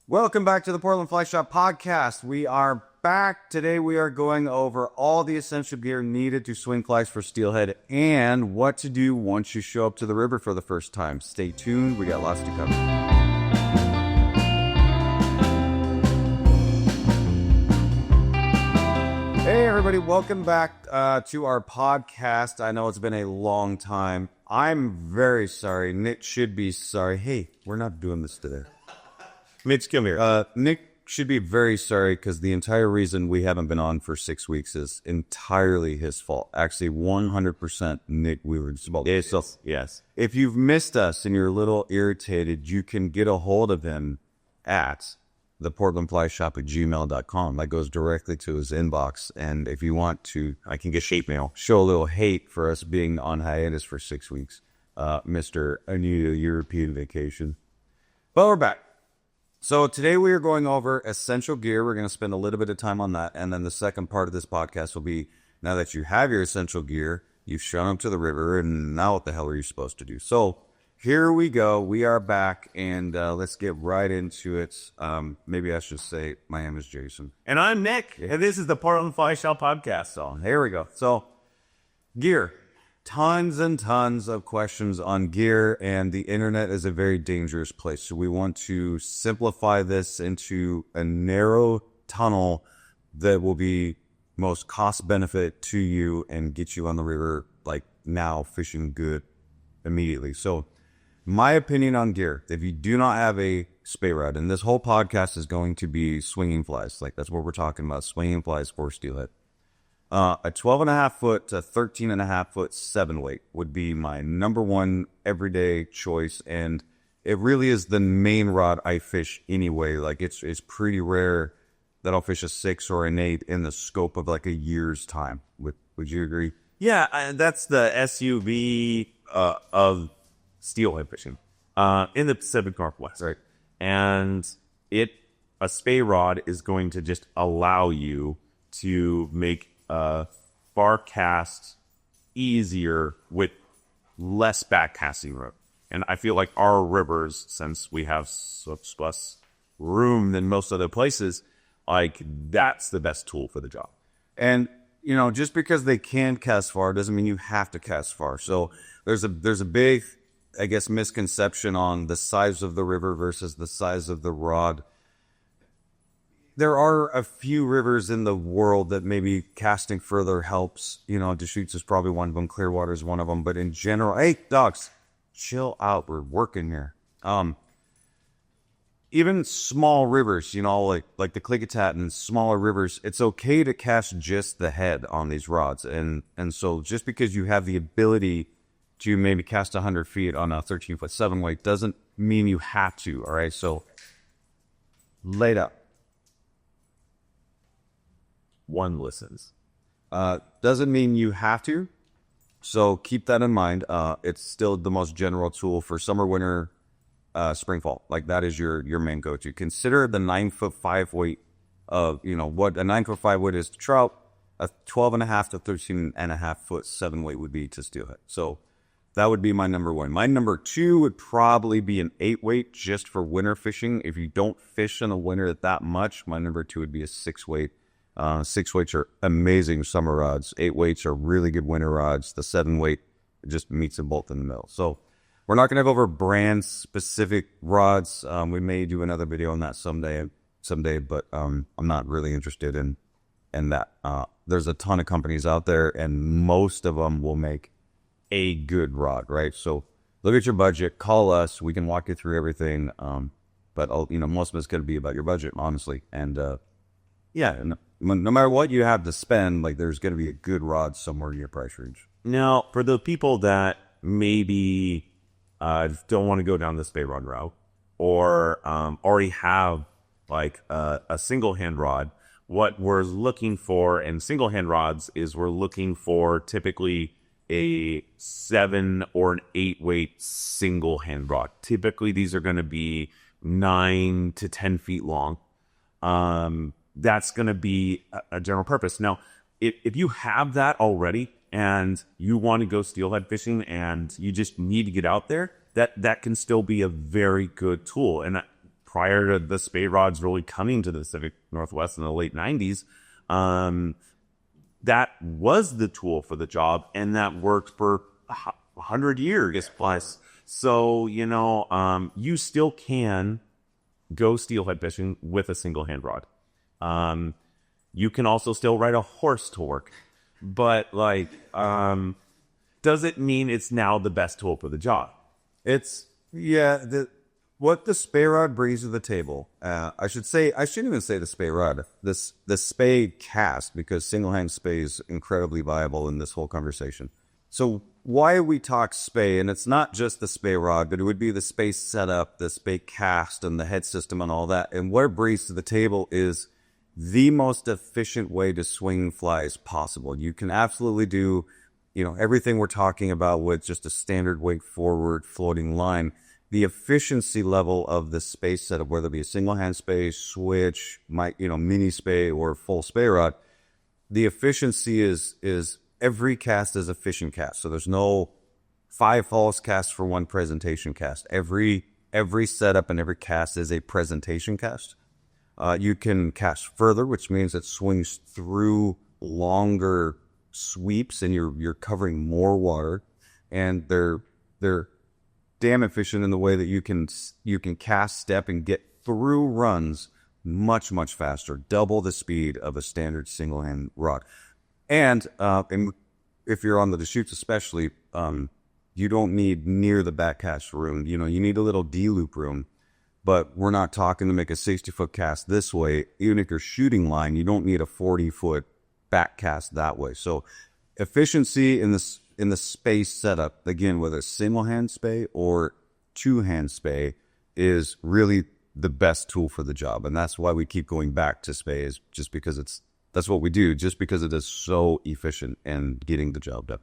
Welcome back to the Portland Fly Shop podcast. We are back. Today we are going over all the essential gear needed to swing flies for steelhead and what to do once you show up to the river for the first time. Stay tuned. We got lots to cover. Hey everybody, welcome back to our podcast. I know it's been a long time. I'm very sorry. Nick should be sorry. Hey, we're not doing this today. Mitch, come here. Nick should be very sorry because the entire reason we haven't been on for 6 weeks is entirely his fault. Actually, 100% Nick Weaver's fault. Yes, So yes. if you've missed us and you're a little irritated, you can get a hold of him at theportlandflyshop@gmail.com. That goes directly to his inbox. And if you want to, I can get shape mail. show a little hate for us being on hiatus for 6 weeks, Mr. I need a European vacation. But we're back. So today we are going over essential gear. We're going to spend a little bit of time on that. And then the second part of this podcast will be, now that you have your essential gear, you've shown up to the river, and now what the hell are you supposed to do? So here we go. We are back, and let's get right into it. Maybe I should say my name is Jason. And I'm Nick, and this is the Portland Fly Shop podcast. So here we go. So gear. Tons and tons of questions on gear, and the internet is a very dangerous place. So we want to simplify this into a narrow tunnel that will be most cost benefit to you and get you on the river like now, fishing good immediately. So my opinion on gear, if you do not have a spey rod, and this whole podcast is going to be swinging flies, like that's what we're talking about, swinging flies for steelhead. A 12.5 foot to 13.5 foot 7-weight would be my number one everyday choice, and it really is the main rod I fish anyway. Like it's pretty rare that I'll fish a 6 or an 8 in the scope of like a year's time. Would you agree? Yeah, that's the SUV of steelhead fishing in the Pacific Northwest. Right. And a spey rod is going to just allow you to make bar cast easier with less back casting room. And I feel like our rivers, since we have such less room than most other places, like that's the best tool for the job. And you know, just because they can cast far doesn't mean you have to cast far. So there's a big, I guess, misconception on the size of the river versus the size of the rod. There are a few rivers in the world that maybe casting further helps. You know, Deschutes is probably one of them. Clearwater is one of them. But in general, hey, dogs, chill out. We're working here. Even small rivers, you know, like the Klickitat and smaller rivers, it's okay to cast just the head on these rods. And so just because you have the ability to maybe cast 100 feet on a 13-foot 7-weight doesn't mean you have to, all right? So laid up. One listens. Doesn't mean you have to, so keep that in mind. It's still the most general tool for summer, winter, spring, fall. Like that is your main go-to. Consider the 9-foot 5-weight of, you know, what a 9-foot 5-weight is to trout, a 12.5 to 13.5 foot 7-weight would be to steelhead. So that would be my number one. My number two would probably be an 8-weight just for winter fishing. If you don't fish in the winter that much, my number two would be a 6-weight. 6-weights are amazing summer rods. 8-weights are really good winter rods. The 7-weight just meets them both in the middle. So we're not going to go over brand specific rods. We may do another video on that someday, but I'm not really interested in that. There's a ton of companies out there, and most of them will make a good rod, right? So look at your budget, call us, we can walk you through everything. But you know, most of it's going to be about your budget, honestly. And yeah, no matter what you have to spend, like there's going to be a good rod somewhere in your price range. Now, for the people that maybe don't want to go down the spey rod route, or already have like a single hand rod, what we're looking for in single hand rods is we're looking for typically a 7 or an 8-weight single hand rod. Typically, these are going to be 9 to 10 feet long. That's going to be a general purpose. Now, if you have that already and you want to go steelhead fishing and you just need to get out there, that can still be a very good tool. And prior to the Spey rods really coming to the Pacific Northwest in the late 90s, that was the tool for the job, and that worked for 100 years plus. So, you still can go steelhead fishing with a single hand rod. You can also still ride a horse to work, but does it mean it's now the best tool for the job? What the Spey rod brings to the table. I shouldn't even say the Spey rod. The Spey cast, because single hand Spey is incredibly viable in this whole conversation. So why we talk Spey, and it's not just the Spey rod, but it would be the Spey setup, the Spey cast, and the head system and all that. And what it brings to the table is the most efficient way to swing flies possible. You can absolutely do, everything we're talking about with just a standard wake forward floating line. The efficiency level of the Spey setup, whether it be a single hand Spey, switch, mini Spey, or full Spey rod, the efficiency is every cast is a fishing cast. So there's no 5 false casts for one presentation cast. Every setup and every cast is a presentation cast. You can cast further, which means it swings through longer sweeps, and you're covering more water, and they're damn efficient in the way that you can cast, step, and get through runs much, much faster, double the speed of a standard single hand rod. And if you're on the Deschutes especially, you don't need near the back cast room. You need a little D-loop room, but we're not talking to make a 60-foot cast this way. Even if you're shooting line, you don't need a 40-foot back cast that way. So efficiency in the Spey setup, again, whether it's single hand Spey or 2-hand Spey, is really the best tool for the job. And that's why we keep going back to Spey, is just because that's what we do, just because it is so efficient in getting the job done.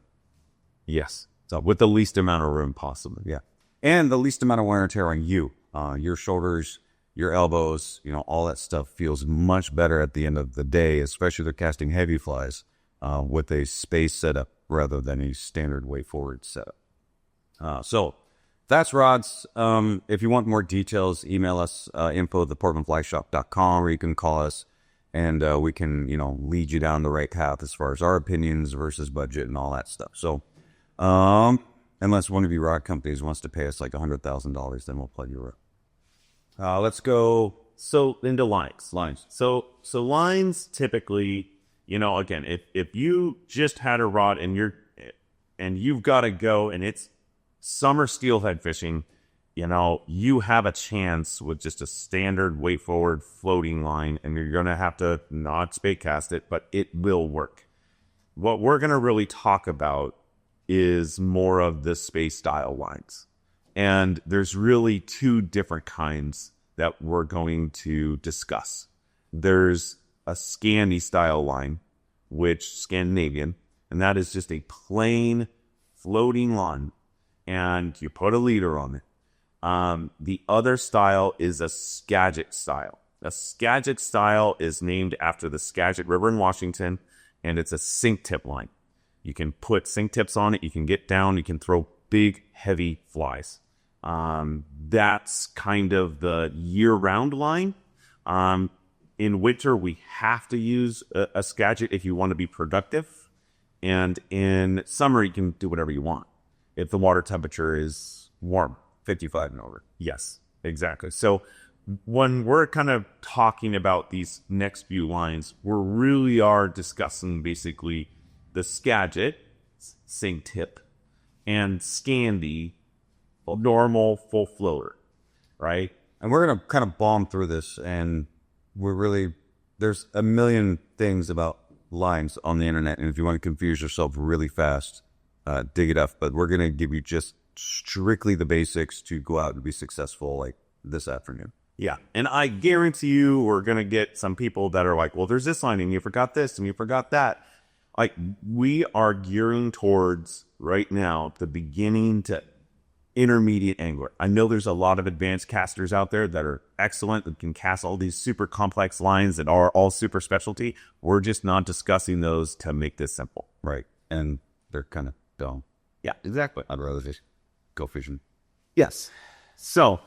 Yes. So with the least amount of room possible. Yeah. And the least amount of wear and tear on you. Your shoulders, your elbows, all that stuff feels much better at the end of the day, especially if they're casting heavy flies, with a Spey setup rather than a standard way forward setup. So that's rods. If you want more details, email us, info@theportlandflyshop.com, or you can call us, and we can, lead you down the right path as far as our opinions versus budget and all that stuff. So, unless one of you rod companies wants to pay us like $100,000, then we'll plug you up. Let's go. So into lines. Lines. So lines typically, again, if you just had a rod and you've got to go and it's summer steelhead fishing, you have a chance with just a standard weight forward floating line, and you're going to have to not Spey cast it, but it will work. What we're going to really talk about is more of the Spey style lines. And there's really 2 different kinds that we're going to discuss. There's a Scandi style line, which Scandinavian, and that is just a plain floating line, and you put a leader on it. The other style is a Skagit style. A Skagit style is named after the Skagit River in Washington, and it's a sink tip line. You can put sink tips on it, you can get down, you can throw big, heavy flies. That's kind of the year-round line. In winter, we have to use a Skagit if you want to be productive. And in summer, you can do whatever you want if the water temperature is warm, 55 and over. Yes, exactly. So when we're kind of talking about these next few lines, we really are discussing basically the Skagit, sink tip, and Scandi, normal full floater, right? And we're going to kind of bomb through this, and there's a million things about lines on the internet, and if you want to confuse yourself really fast, dig it up. But we're going to give you just strictly the basics to go out and be successful like this afternoon. Yeah, and I guarantee you we're going to get some people that are like, well, there's this line, and you forgot this, and you forgot that. Like, we are gearing towards, right now, the beginning to intermediate angler. I know there's a lot of advanced casters out there that are excellent, that can cast all these super complex lines that are all super specialty. We're just not discussing those to make this simple. Right. And they're kind of dumb. Yeah, exactly. I'd rather go fishing. Yes. So,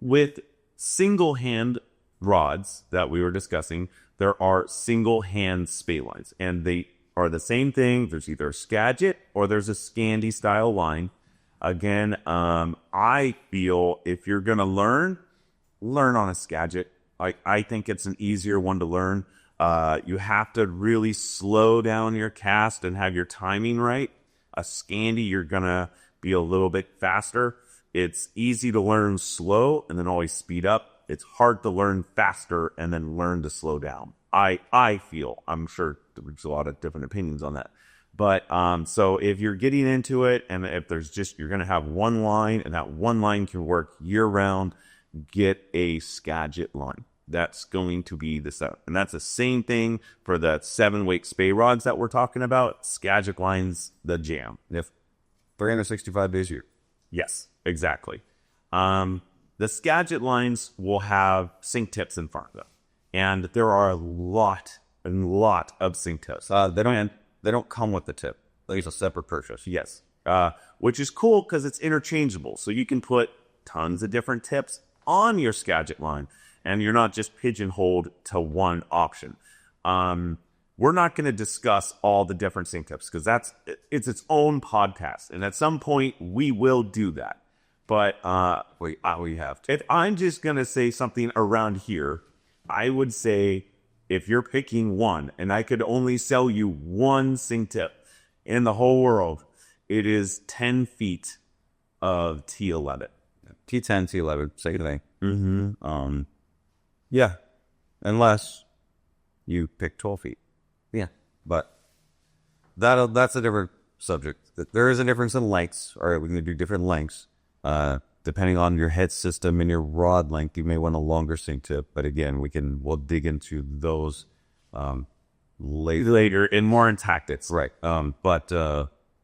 with single hand rods that we were discussing, there are single hand spey lines, and they are the same thing. There's either a Skagit or there's a Scandi style line. Again, I feel if you're gonna learn on a Skagit. I think it's an easier one to learn. You have to really slow down your cast and have your timing right. A Scandi, you're gonna be a little bit faster. It's easy to learn slow and then always speed up. It's hard to learn faster and then learn to slow down. I feel. I'm sure there's a lot of different opinions on that. But so if you're getting into it and if there's just, you're going to have one line and that one line can work year round, get a Skagit line. That's going to be the seven. And that's the same thing for the 7-weight spey rods that we're talking about. Skagit lines, the jam. If 365 days a year. Yes, exactly. The Skagit lines will have sink tips in front of them. And there are a lot of sink tips. They don't come with the tip. It's a separate purchase. Yes. Which is cool because it's interchangeable. So you can put tons of different tips on your Skagit line. And you're not just pigeonholed to one option. We're not going to discuss all the different sink tips because it's its own podcast. And at some point, we will do that. But we have to. If I'm just going to say something around here, I would say if you're picking one, and I could only sell you one sink tip in the whole world, it is 10 feet of T11. T10, T11, same thing. Mm-hmm. Yeah, unless you pick 12 feet. Yeah. But that's a different subject. There is a difference in lengths. All right, we can do different lengths. Depending on your head system and your rod length, you may want a longer sink tip. But again, we'll dig into those later in more in tactics. Right. But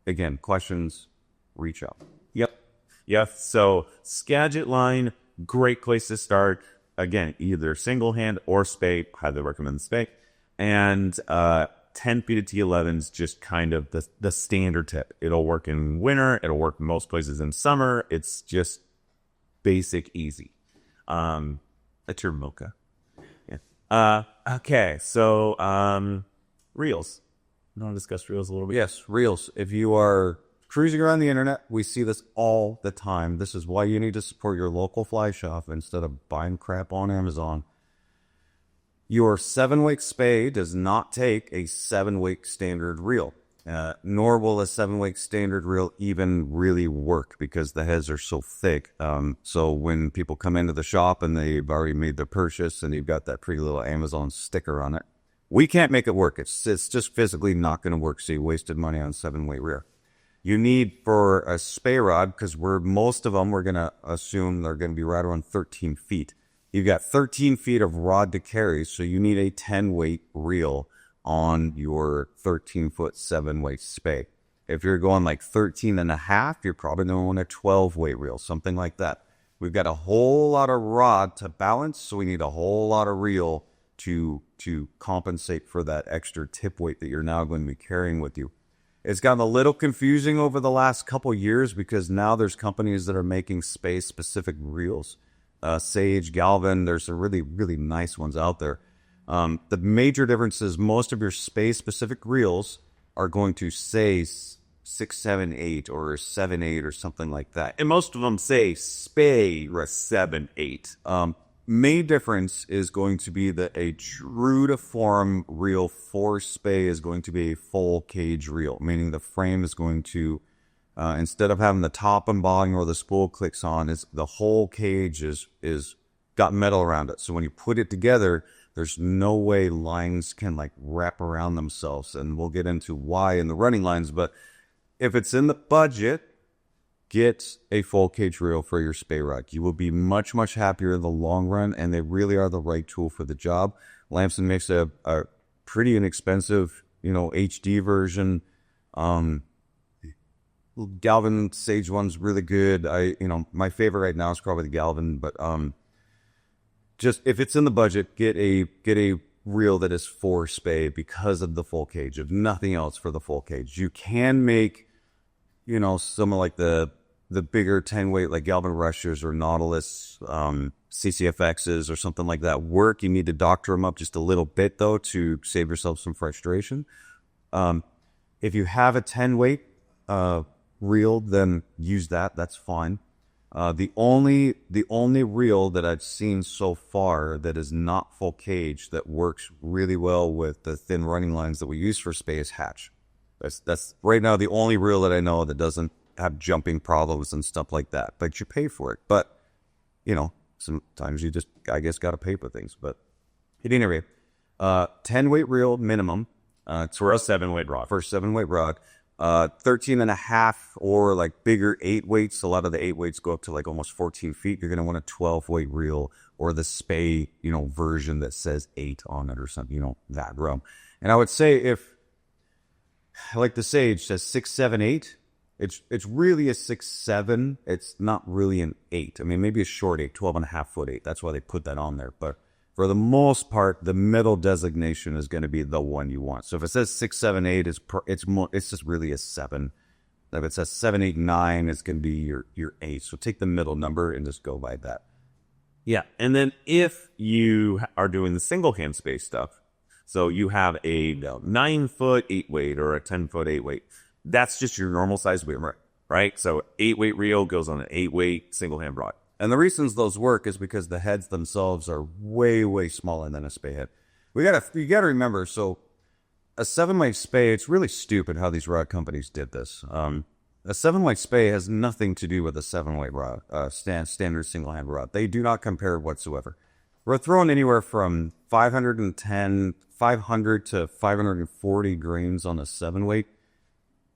again, questions, reach out. Yep. So Skagit line, great place to start. Again, either single hand or spey. Highly recommend the spey. And 10 feet of T11 is just kind of the standard tip. It'll work in winter. It'll work in most places in summer. It's just basic, easy. That's your mocha. Yeah. Okay. So reels. You want to discuss reels a little bit? Yes, reels. If you are cruising around the internet, we see this all the time. This is why you need to support your local fly shop instead of buying crap on Amazon. Your 7-weight spey does not take a 7-weight standard reel, nor will a 7-weight standard reel even really work because the heads are so thick. So when people come into the shop and they've already made their purchase and you've got that pretty little Amazon sticker on it, we can't make it work. It's just physically not going to work. So you wasted money on 7-weight reel. You need for a spey rod, because most of them, we're going to assume they're going to be right around 13 feet. You've got 13 feet of rod to carry, so you need a 10-weight reel on your 13-foot 7-weight spey. If you're going like 13 and a half, you're probably going to want a 12-weight reel, something like that. We've got a whole lot of rod to balance, so we need a whole lot of reel to compensate for that extra tip weight that you're now going to be carrying with you. It's gotten a little confusing over the last couple years because now there's companies that are making spey-specific reels. Sage, Galvin, there's some really, really nice ones out there. The major difference is most of your spey-specific reels are going to say 678 or 78 or something like that. And most of them say spey 78. Main difference is going to be that a true to form reel for spey is going to be a full cage reel, meaning the frame is going to, instead of having the top and bottom or the spool clicks on, is the whole cage is got metal around it. So when you put it together, there's no way lines can like wrap around themselves, and we'll get into why in the running lines. But if it's in the budget, get a full cage reel for your spey rod. You will be much, much happier in the long run, and they really are the right tool for the job. Lamson makes a pretty inexpensive, HD version. Galvin Sage one's really good. My favorite right now is probably the Galvin, but just if it's in the budget, get a reel that is for spey because of the full cage. If nothing else, for the full cage. You can make, some of like the the bigger 10 weight like Galvin Rushers or Nautilus, CCFXs or something like that work. You need to doctor them up just a little bit though to save yourself some frustration. If you have a 10 weight reel, then use that. That's fine. The only reel that I've seen so far that is not full cage that works really well with the thin running lines that we use for Spey is Hatch. That's right now the only reel that I know that doesn't have jumping problems and stuff like that. But you pay for it. But you know, sometimes you just, I guess, got to pay for things. But at any rate, 10 weight reel minimum. It's for a 7-weight rod. For a 7-weight rod. 13 and a half or like bigger 8 weights. A lot of the 8 weights go up to like almost 14 feet. You're going to want a 12-weight reel or the Spey, version that says 8 on it or something, that realm. And I would say if, like the Sage says 6, 7, 8, it's really a 6, 7. It's not really an 8. I mean, maybe a short 8, 12 and a half foot 8. That's why they put that on there. But for the most part, the middle designation is going to be the one you want. So if it says 6, 7, 8, it's just really a 7. If it says 7, 8, 9, it's going to be your 8. So take the middle number and just go by that. Yeah, and then if you are doing the single hand Spey stuff, so you have a 9-foot 8 weight or a 10-foot 8 weight, that's just your normal size wheel, right? So 8-weight reel goes on an 8-weight single hand rod. And the reasons those work is because the heads themselves are way, way smaller than a Spey head. You gotta remember, so a 7-weight Spey, it's really stupid how these rod companies did this. A 7-weight Spey has nothing to do with a 7-weight rod, standard single hand rod. They do not compare whatsoever. We're throwing anywhere from 500 to 540 grains on a 7-weight.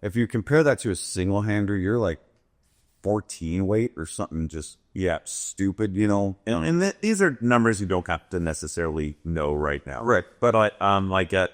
If you compare that to a single hander, you're like 14 weight or something just, stupid, And these are numbers you don't have to necessarily know right now. Right. But like a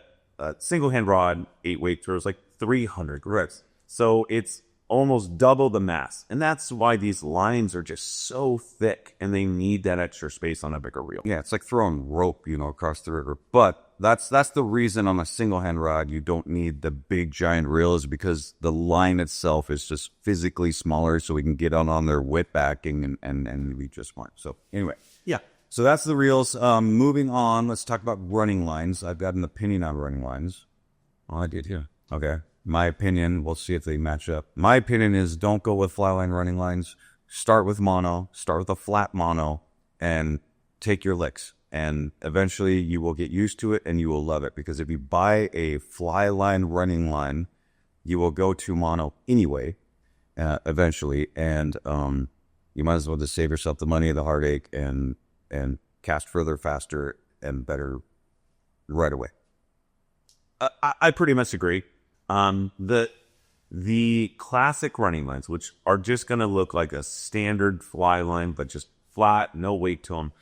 single hand rod, 8-weight throws like 300 grains. So it's almost double the mass. And that's why these lines are just so thick and they need that extra space on a bigger reel. Yeah, it's like throwing rope, across the river. But that's the reason on a single hand rod you don't need the big giant reel, is because the line itself is just physically smaller, so we can get on their whip backing and we just want. So anyway. Yeah. So that's the reels. Moving on, let's talk about running lines. I've got an opinion on running lines. Oh, I did, yeah. Okay. My opinion, we'll see if they match up. My opinion is don't go with flyline running lines. Start with mono. Start with a flat mono and take your licks. And eventually you will get used to it and you will love it. Because if you buy a fly line running line, you will go to mono anyway, eventually. And you might as well just save yourself the money, the heartache, and cast further, faster, and better right away. I pretty much agree. The classic running lines, which are just going to look like a standard fly line, but just flat, no weight to them,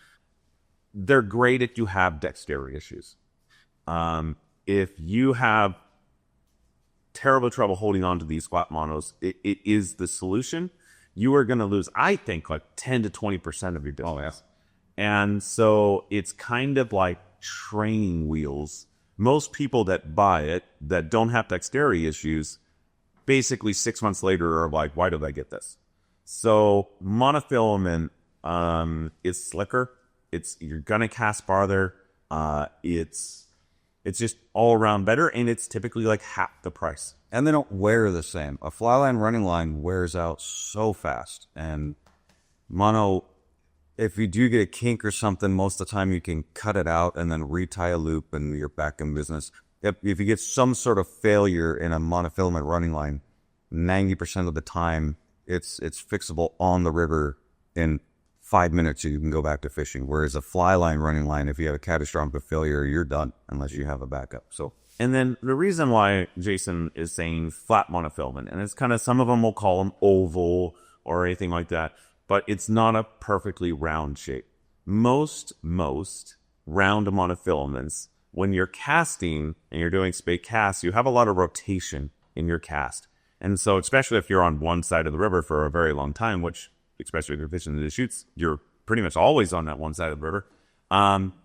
they're great if you have dexterity issues. If you have terrible trouble holding on to these flat monos, it is the solution. You are going to lose, I think, like 10 to 20% of your distance. Oh, yeah. And so it's kind of like training wheels. Most people that buy it that don't have dexterity issues, basically 6 months later are like, why did I get this? So monofilament is slicker. You're gonna cast farther. It's just all around better, and it's typically like half the price. And they don't wear the same. A flyline running line wears out so fast, and mono, if you do get a kink or something, most of the time you can cut it out and then retie a loop and you're back in business. If you get some sort of failure in a monofilament running line, 90% of the time it's fixable on the river in 5 minutes. You can go back to fishing. Whereas a fly line running line, if you have a catastrophic failure, you're done unless you have a backup. So, and then the reason why Jason is saying flat monofilament, and it's kind of, some of them will call them oval or anything like that, but it's not a perfectly round shape. Most round monofilaments, when you're casting and you're doing Spey casts, you have a lot of rotation in your cast. And so, especially if you're on one side of the river for a very long time, which, especially if you're fishing the shoots, you're pretty much always on that one side of the river,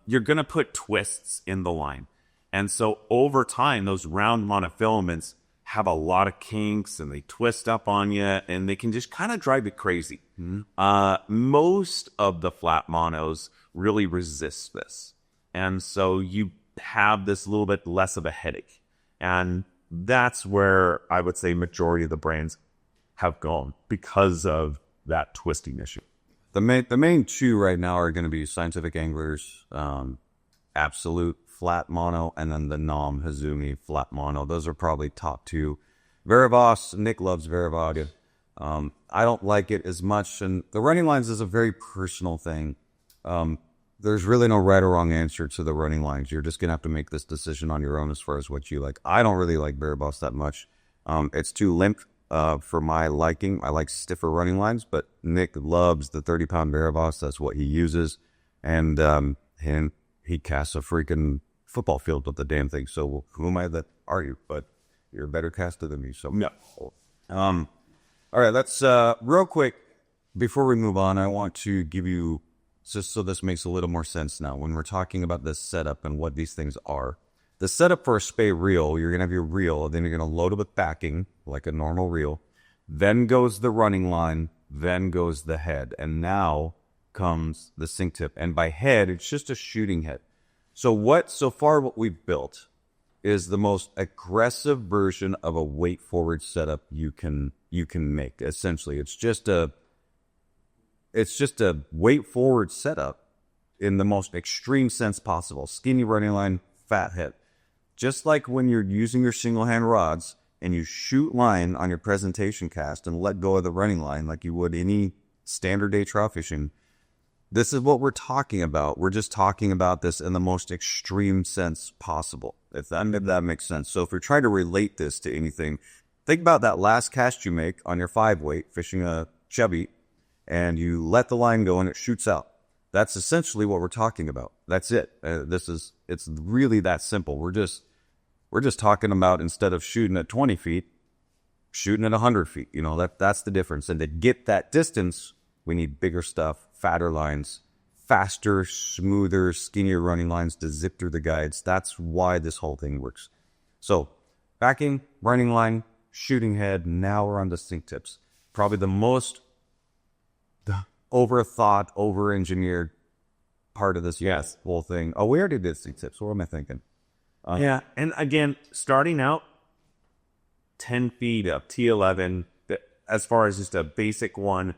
you're going to put twists in the line. And so over time, those round monofilaments have a lot of kinks and they twist up on you and they can just kind of drive you crazy. Most of the flat monos really resist this. And so you have this little bit less of a headache. And that's where I would say majority of the brands have gone because of that twisting issue. The main two right now are going to be Scientific Anglers, Absolute flat mono, and then the Nom Hazumi flat mono. Those are probably top two. Verivos, Nick loves Verivog. I don't like it as much, and the running lines is a very personal thing. There's really no right or wrong answer to the running lines. You're just going to have to make this decision on your own as far as what you like. I don't really like Verivos that much. It's too limp for my liking. I like stiffer running lines, but Nick loves the 30-pound Verivos. That's what he uses, and he casts a freaking football field with the damn thing. So who am I that argue? But you're a better caster than me. So No. all right, let's real quick before we move on, I want to give you, just so this makes a little more sense now, when we're talking about this setup and what these things are. The setup for a Spey reel, you're going to have your reel, then you're going to load it with backing, like a normal reel. Then goes the running line, then goes the head. And now comes the sink tip. And by head, it's just a shooting head. So far what we've built is the most aggressive version of a weight forward setup you can make. Essentially, it's just a weight forward setup in the most extreme sense possible. Skinny running line, fat head. Just like when you're using your single hand rods and you shoot line on your presentation cast and let go of the running line like you would any standard day trout fishing. This is what we're talking about. We're just talking about this in the most extreme sense possible, if that makes sense. So if you're trying to relate this to anything, think about that last cast you make on your 5-weight fishing a chubby, and you let the line go and it shoots out. That's essentially what we're talking about. That's it. It's really that simple. We're just talking about, instead of shooting at 20 feet, shooting at 100 feet. You know, that's the difference. And to get that distance, we need bigger stuff, fatter lines, faster, smoother, skinnier running lines to zip through the guides. That's why this whole thing works. So backing, running line, shooting head. Now we're on the sink tips. Probably the most overthought, over-engineered part of this whole thing. Oh, we already did sink tips. What am I thinking? Yeah, and again, starting out 10 feet up, T11, as far as just a basic one,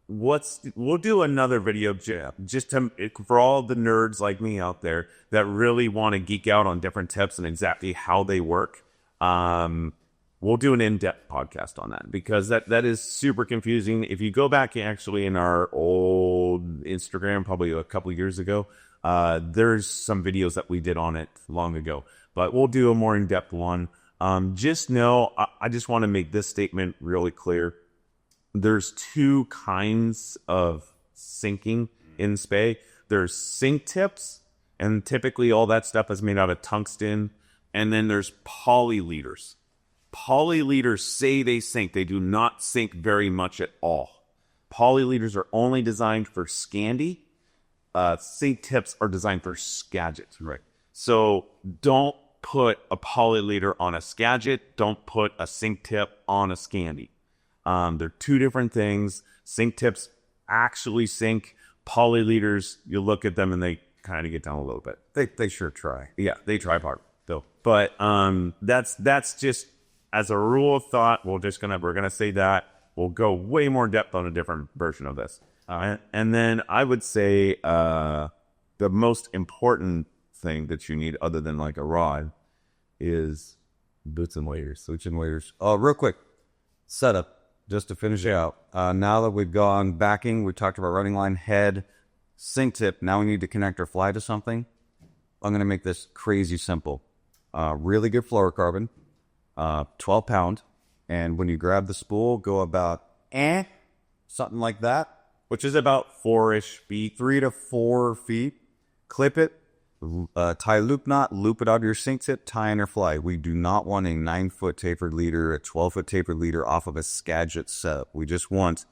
we'll do another video just for all the nerds like me out there that really want to geek out on different tips and exactly how they work. We'll do an in-depth podcast on that, because that is super confusing. If you go back actually in our old Instagram, probably a couple of years ago, there's some videos that we did on it long ago, but we'll do a more in-depth one. Just know, I just want to make this statement really clear. There's two kinds of sinking in Spey. There's sink tips, and typically all that stuff is made out of tungsten. And then there's poly leaders. Poly leaders say they sink. They do not sink very much at all. Poly leaders are only designed for Scandi. Sink tips are designed for Skagit. Right. So don't put a poly leader on a Skagit. Don't put a sink tip on a Scandi. They're two different things. Sink tips actually sink. Poly leaders, you look at them and they kind of get down a little bit. They sure try. Yeah, they try hard though. But that's just as a rule of thought. We're gonna say that. We'll go way more depth on a different version of this. And then I would say the most important thing that you need, other than like a rod, is boots and waders. Boots and waders. Oh, real quick setup. Just to finish it out, now that we've gone backing, we talked about running line, head, sink tip. Now we need to connect our fly to something. I'm going to make this crazy simple. Really good fluorocarbon, 12 pound. And when you grab the spool, go about something like that, which is about 4-ish feet, 3 to 4 feet. Clip it, tie loop knot, loop it out of your sink tip, tie in your fly. We do not want a 9-foot tapered leader, a 12-foot tapered leader off of a Skagit setup. We just want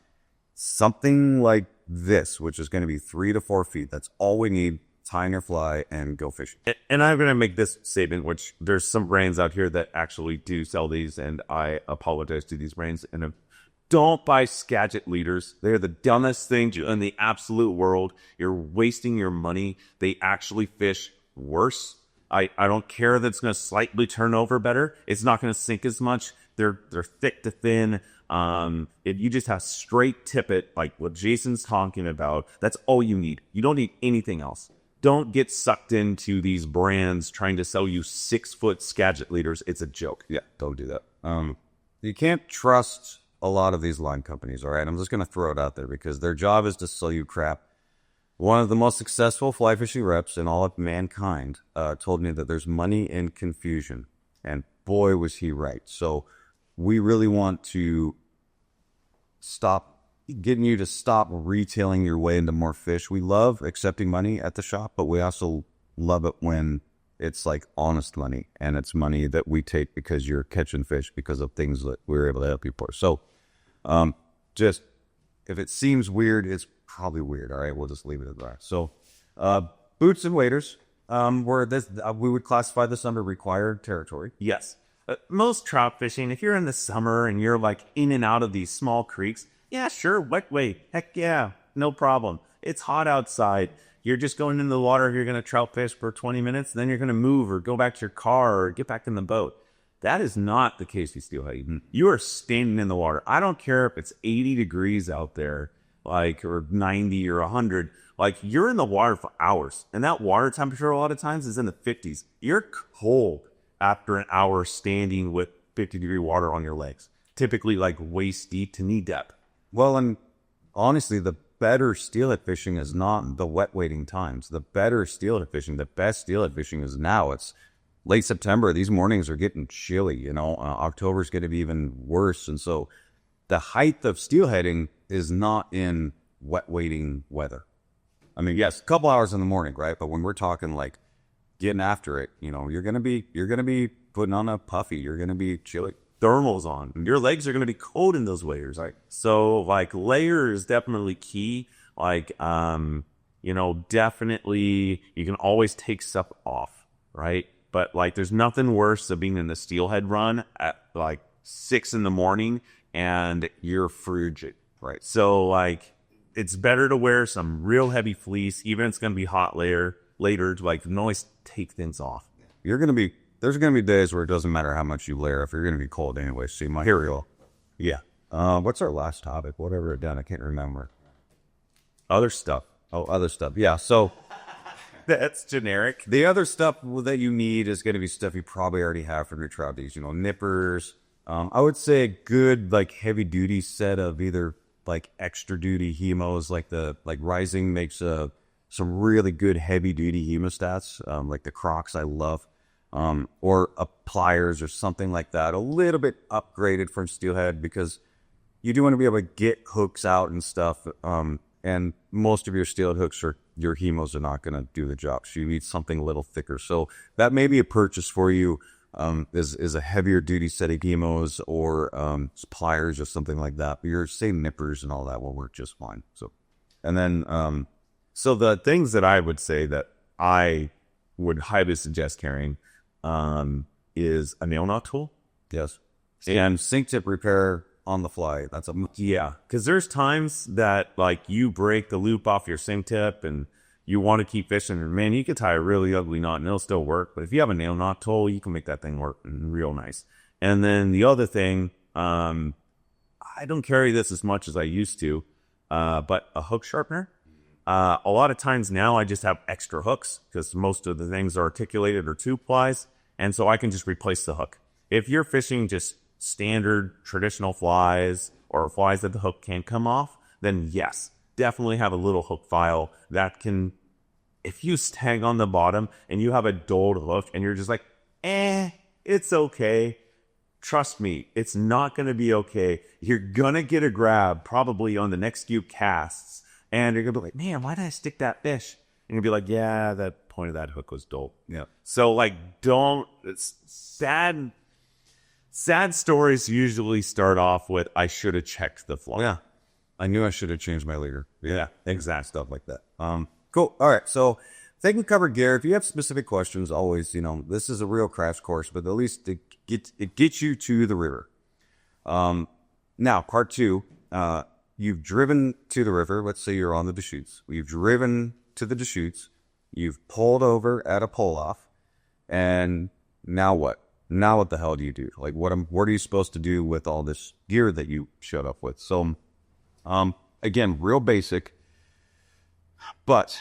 something like this, which is going to be 3 to 4 feet. That's all we need. tie in your fly, and go fishing. And I'm going to make this statement, which there's some brands out here that actually do sell these, and I apologize to these brands. And don't buy Skagit leaders. They're the dumbest thing in the absolute world. You're wasting your money. They actually fish worse. I don't care that it's going to slightly turn over better. It's not going to sink as much. They're thick to thin. You just have straight tippet, like what Jason's talking about. That's all you need. You don't need anything else. Don't get sucked into these brands trying to sell you 6-foot Skagit leaders. It's a joke. Yeah, don't do that. You can't trust a lot of these line companies, all right? I'm just going to throw it out there because their job is to sell you crap. One of the most successful fly fishing reps in all of mankind told me that there's money in confusion. And boy, was he right. So we really want to getting you to stop retailing your way into more fish. We love accepting money at the shop, but we also love it when it's like honest money, and it's money that we take because you're catching fish because of things that we were able to help you for. So just if it seems weird, it's probably weird. All right, we'll just leave it at that. So boots and waders, we would classify this under required territory. Yes. Most trout fishing, if you're in the summer and you're like in and out of these small creeks, yeah, sure, wet wade. Heck yeah, no problem. It's hot outside. You're just going into the water. You're going to trout fish for 20 minutes. Then you're going to move or go back to your car or get back in the boat. That is not the case with Steelhead. You are standing in the water. I don't care if it's 80 degrees out there, like, or 90 or 100. Like, you're in the water for hours. And that water temperature a lot of times is in the 50s. You're cold after an hour standing with 50-degree water on your legs. Typically, like, waist deep to knee depth. Well, and honestly, the better steelhead fishing is not the wet wading times. The better steelhead fishing, the best steelhead fishing is now. It's late September. These mornings are getting chilly, you know. October is going to be even worse. And so the height of steelheading is not in wet wading weather. I mean, yes, a couple hours in the morning, right? But when we're talking like getting after it, you know, you're going to be putting on a puffy. You're going to be chilly. Thermals on. Your legs are going to be cold in those waders. Right? So, like, layer is definitely key. Like, you know, definitely you can always take stuff off, right? But, like, there's nothing worse than being in the steelhead run at, like, 6 in the morning and you're frigid, right? So, like, it's better to wear some real heavy fleece, even if it's going to be hot later, like, you can always take things off. There's going to be days where it doesn't matter how much you layer if you're going to be cold anyway. See, here we go. Yeah. What's our last topic? Whatever it done, I can't remember. Other stuff. Oh, other stuff. Yeah, so that's generic. The other stuff that you need is going to be stuff you probably already have from your trout. These, you know, nippers. I would say a good, like, heavy-duty set of either, like, extra-duty hemos. Like Rising makes some really good heavy-duty hemostats, like the Crocs I love. Or a pliers or something like that, a little bit upgraded from Steelhead, because you do want to be able to get hooks out and stuff. And most of your Steelhead hooks or your hemos are not going to do the job. So you need something a little thicker. So that may be a purchase for you. Is a heavier duty set of hemos or pliers or something like that. But your same nippers and all that will work just fine. So, and then so the things that I would say that I would highly suggest carrying is a nail knot tool. Yes. And sink tip repair on the fly. Yeah. Because there's times that, like, you break the loop off your sink tip and you want to keep fishing, and man, you could tie a really ugly knot and it'll still work. But if you have a nail knot tool, you can make that thing work real nice. And then the other thing, I don't carry this as much as I used to, but a hook sharpener. A lot of times now I just have extra hooks because most of the things are articulated or two plies, and so I can just replace the hook. If you're fishing just standard traditional flies or flies that the hook can't come off, then yes, definitely have a little hook file that can, if you snag on the bottom and you have a dulled hook and you're just like, it's okay. Trust me, it's not going to be okay. You're going to get a grab probably on the next few casts. And you're going to be like, man, why did I stick that fish? And you'll be like, yeah, that point of that hook was dull. Yeah. So, like, sad stories usually start off with, I should have checked the fly. Yeah. I knew I should have changed my leader. Yeah, exact stuff like that. Cool. All right. So they can cover gear. If you have specific questions, always, this is a real crash course, but at least it gets you to the river. Now, part two, you've driven to the river. Let's say you're on the Deschutes. You've driven to the Deschutes. You've pulled over at a pull-off. And now what? Now what the hell do you do? Like, what are you supposed to do with all this gear that you showed up with? So, again, real basic. But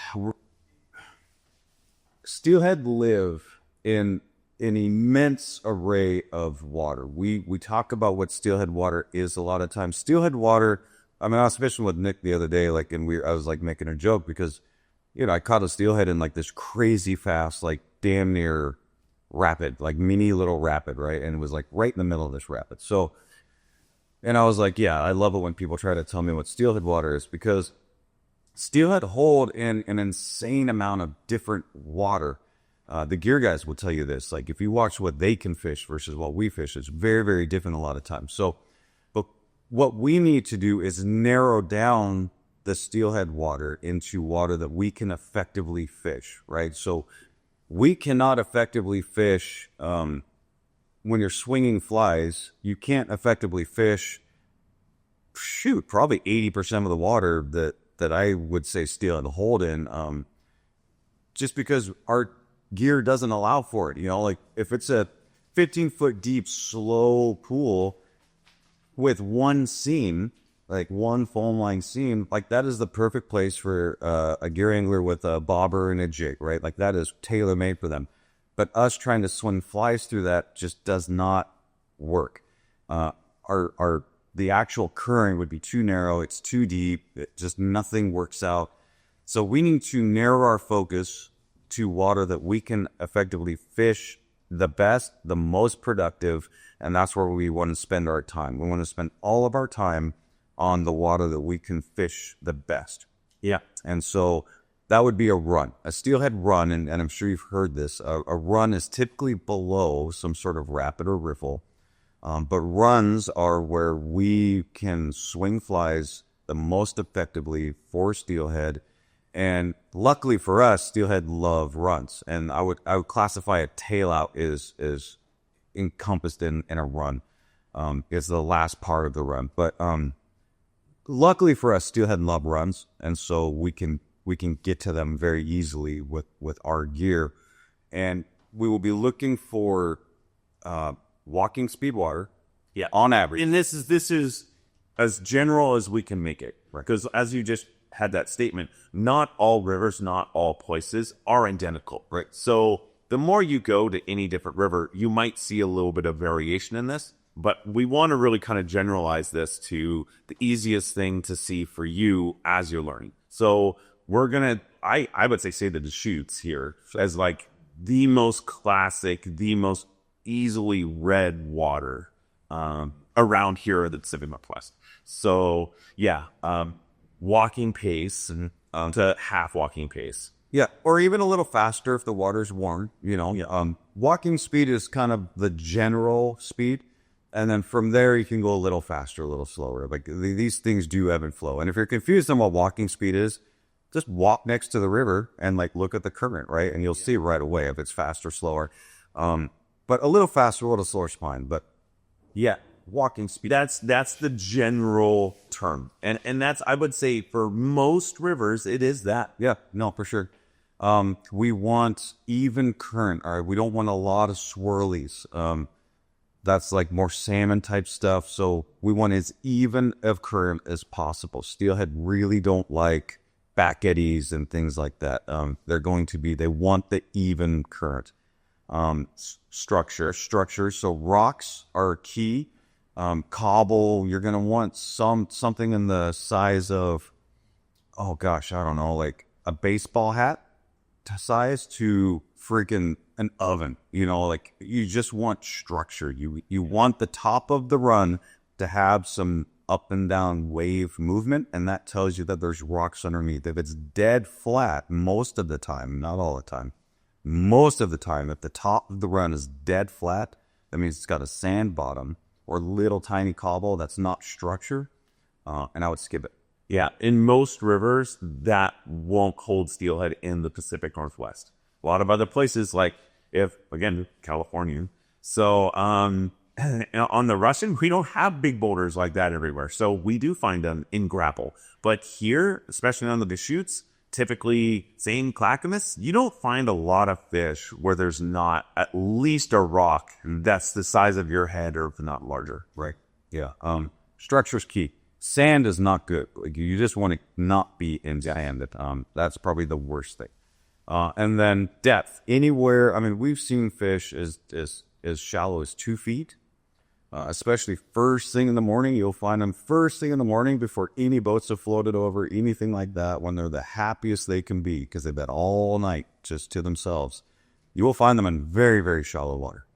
Steelhead live in an immense array of water. We talk about what steelhead water is a lot of times. Steelhead water, I mean, I was fishing with Nick the other day, like, and I was like making a joke because, I caught a steelhead in like this crazy fast, like damn near rapid, like mini little rapid, right? And it was like right in the middle of this rapid. So, and I was like, yeah, I love it when people try to tell me what steelhead water is, because steelhead hold in an insane amount of different water. The gear guys will tell you this. Like, if you watch what they can fish versus what we fish, it's very, very different a lot of times. So, but what we need to do is narrow down the steelhead water into water that we can effectively fish, right? So we cannot effectively fish when you're swinging flies. You can't effectively fish, probably 80% of the water that I would say steelhead hold in, just because our gear doesn't allow for it. Like if it's a 15-foot deep, slow pool with one seam, like one foam line seam, like that is the perfect place for a gear angler with a bobber and a jig, right? Like that is tailor made for them. But us trying to swing flies through that just does not work. The actual current would be too narrow. It's too deep. Nothing works out. So we need to narrow our focus to water that we can effectively fish the best, the most productive, and that's where we want to spend our time. We want to spend all of our time on the water that we can fish the best. Yeah. And so that would be a run, a steelhead run, and I'm sure you've heard this. A run is typically below some sort of rapid or riffle, but runs are where we can swing flies the most effectively for steelhead. And luckily for us, steelhead love runs, and I would classify a tail out is encompassed in a run. It's the last part of the run, but luckily for us, steelhead love runs, and so we can get to them very easily with our gear. And we will be looking for walking speed water, on average. And this is as general as we can make it, because as you just had that statement, not all rivers, not all places are identical, right? So the more you go to any different river, you might see a little bit of variation in this. But we want to really kind of generalize this to the easiest thing to see for you as you're learning. So we're going to, I would say the Deschutes here as like the most classic, the most easily read water around here in the Pacific Northwest. So yeah, walking pace and to half walking pace. Yeah, or even a little faster if the water's warm, Walking speed is kind of the general speed. And then from there, you can go a little faster, a little slower. Like these things do ebb and flow. And if you're confused on what walking speed is, just walk next to the river and like look at the current, right? And you'll see right away if it's fast or slower. But a little faster, a little slower is fine. But yeah, walking speed. That's the general term. And that's, I would say for most rivers, it is that. Yeah, no, for sure. We want even current. All right, we don't want a lot of swirlies. That's like more salmon type stuff. So we want as even of current as possible. Steelhead really don't like back eddies and things like that. They want the even current. Structure. So rocks are key. Cobble, you're going to want something in the size of, oh gosh, I don't know, like a baseball hat size to freaking an oven. Like you just want structure. You want the top of the run to have some up and down wave movement, and that tells you that there's rocks underneath. If it's dead flat, most of the time, not all the time, most of the time, if the top of the run is dead flat, that means it's got a sand bottom or little tiny cobble that's not structure, and I would skip it. Yeah, in most rivers, that won't hold steelhead in the Pacific Northwest. A lot of other places, like again, California. So, on the Russian, we don't have big boulders like that everywhere. So we do find them in grapple. But here, especially on the Deschutes, typically, say in Clackamas, you don't find a lot of fish where there's not at least a rock that's the size of your head or if not larger. Right. Yeah. Structure's key. Sand is not good. Like, you just want to not be in sand. That's probably the worst thing. And then depth. Anywhere. I mean, we've seen fish as shallow as 2 feet. Especially first thing in the morning. You'll find them first thing in the morning before any boats have floated over, anything like that, when they're the happiest they can be because they've been all night just to themselves. You will find them in very, very shallow water.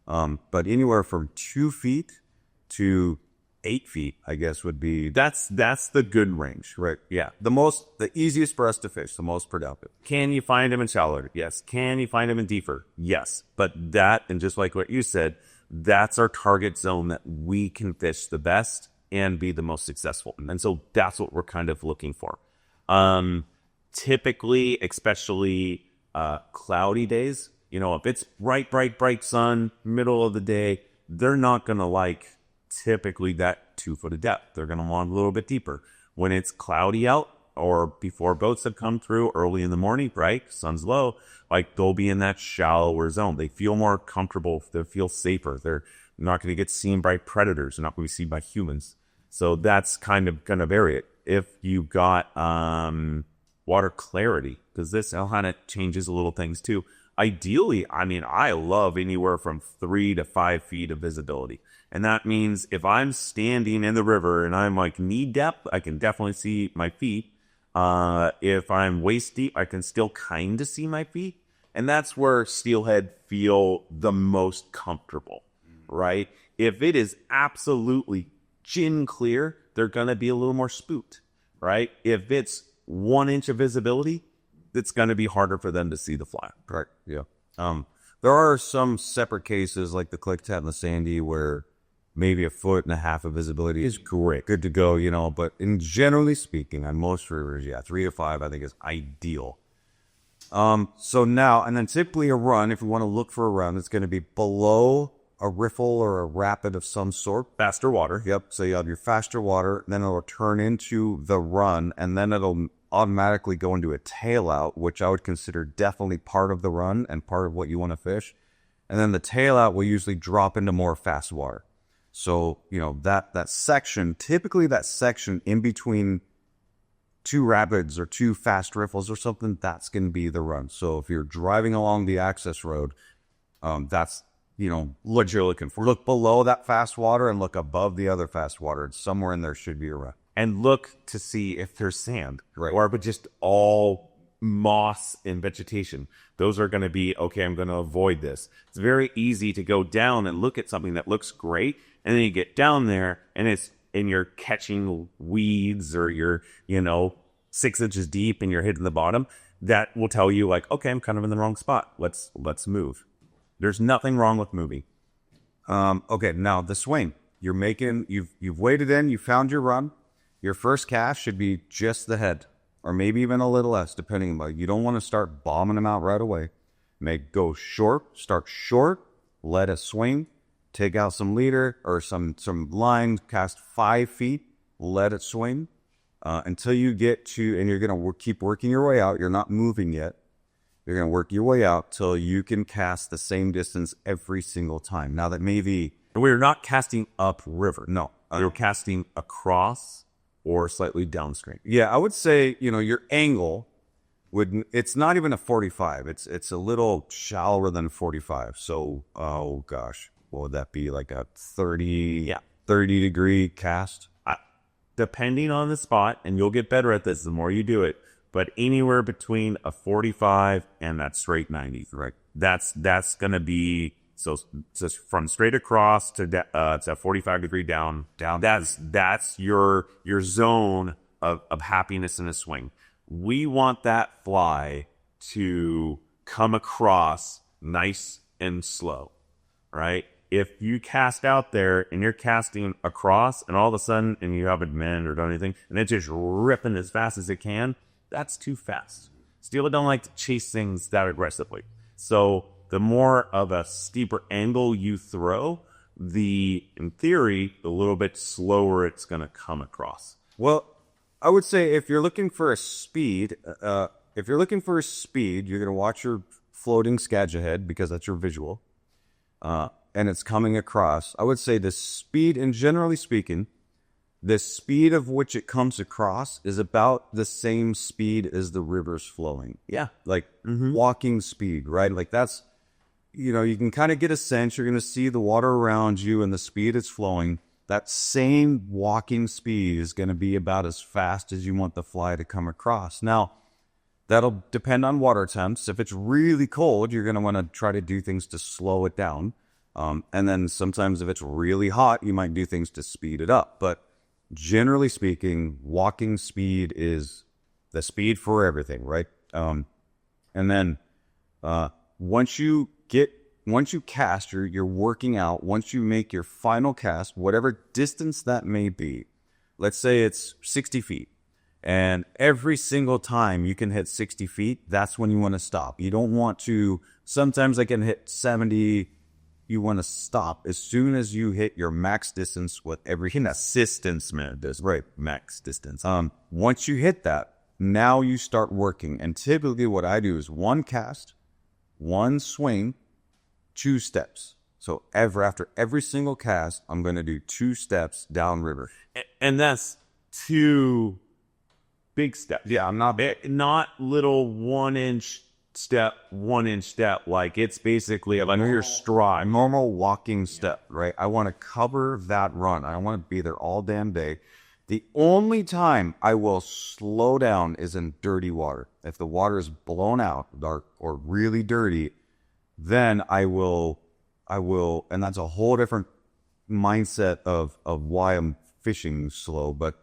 But anywhere from 2 feet to 8 feet, I guess, would be That's the good range. right. Yeah, the easiest for us to fish, the most productive. Can you find them in shallower? Yes. Can you find them in deeper? Yes. But that, and just like what you said, that's our target zone that we can fish the best and be the most successful. And so that's what we're kind of looking for. Typically, especially cloudy days, if it's bright sun, middle of the day, they're not going to like typically that 2 foot of depth. They're going to want a little bit deeper. When it's cloudy out or before boats have come through early in the morning, right? Sun's low, like they'll be in that shallower zone. They feel more comfortable. They feel safer. They're not going to get seen by predators. They're not going to be seen by humans. So that's kind of going to vary it. If you got water clarity, because this kind of changes a little things too. Ideally, I mean, I love anywhere from 3 to 5 feet of visibility. And that means if I'm standing in the river and I'm like knee depth, I can definitely see my feet. If I'm waist deep, I can still kind of see my feet. And that's where steelhead feel the most comfortable, right? If it is absolutely chin clear, they're going to be a little more spooked, right? If it's 1 inch of visibility, it's going to be harder for them to see the fly. Right. Yeah. There are some separate cases like the clicktat and the sandy where maybe 1.5 feet of visibility is great, good to go, but generally speaking, on most rivers, 3 to 5, I think is ideal. So now, and then typically a run, if we want to look for a run, it's going to be below a riffle or a rapid of some sort. Faster water. Yep. So you have your faster water, then it'll turn into the run, and then it'll automatically go into a tail out, which I would consider definitely part of the run and part of what you want to fish. And then the tail out will usually drop into more fast water. So, that section, typically that section in between 2 rapids or 2 fast riffles or something, that's going to be the run. So if you're driving along the access road, that's, what you're looking for. Look below that fast water and look above the other fast water. And somewhere in there should be a run. And look to see if there's sand, right? Or but just all moss and vegetation. Those are going to be, okay, I'm going to avoid this. It's very easy to go down and look at something that looks great. And then you get down there and you're catching weeds or you're, 6 inches deep and you're hitting the bottom. That will tell you like, okay, I'm kind of in the wrong spot. Let's move. There's nothing wrong with moving. Okay. Now the swing you've waded in, you found your run. Your first cast should be just the head or maybe even a little less, depending. But you don't want to start bombing them out right away. Go short, start short, let it swing. Take out some leader or some line, cast 5 feet, let it swing until you get to, and you're going to keep working your way out. You're not moving yet. You're going to work your way out till you can cast the same distance every single time. Now that may be... We're not casting upriver. No. You're casting across or slightly downstream. Yeah, I would say, your angle it's not even a 45. It's a little shallower than 45. So, oh gosh. What would that be, like a 30 degree cast? Depending on the spot, and you'll get better at this the more you do it, but anywhere between a 45 and that straight 90. Right. That's going to be, so just from straight across to a 45 degree down. That's your zone of happiness in a swing. We want that fly to come across nice and slow, right? if you cast out there and you're casting across and all of a sudden, and you haven't mended or done anything, and it's just ripping as fast as it can, that's too fast. Steelhead don't like to chase things that aggressively. So the more of a steeper angle you throw, in theory, the little bit slower it's going to come across. Well, I would say if you're looking for a speed, you're going to watch your floating Skadge ahead because that's your visual, and it's coming across. I would say the speed, and generally speaking, the speed of which it comes across is about the same speed as the river's flowing. Yeah. Like walking speed, right? Like that's, you can kind of get a sense. You're going to see the water around you and the speed it's flowing. That same walking speed is going to be about as fast as you want the fly to come across. Now, that'll depend on water temps. If it's really cold, you're going to want to try to do things to slow it down. And then sometimes if it's really hot, you might do things to speed it up. But generally speaking, walking speed is the speed for everything, right? And then once you cast, you're working out. Once you make your final cast, whatever distance that may be, let's say it's 60 feet, and every single time you can hit 60 feet, that's when you want to stop. You don't want to, sometimes I can hit 70, you want to stop as soon as you hit your max distance with every assistance, man. That's right, max distance. Once you hit that, now you start working. And typically what I do is one cast, one swing, 2 steps. So after every single cast, I'm going to do 2 steps downriver. And that's 2 big steps. Yeah, I'm not big. Not little 1-inch step, 1-inch step. Like it's basically a normal stride. Normal walking step, right? I want to cover that run. I want to be there all damn day. The only time I will slow down is in dirty water. If the water is blown out or really dirty, then I will, and that's a whole different mindset of why I'm fishing slow. But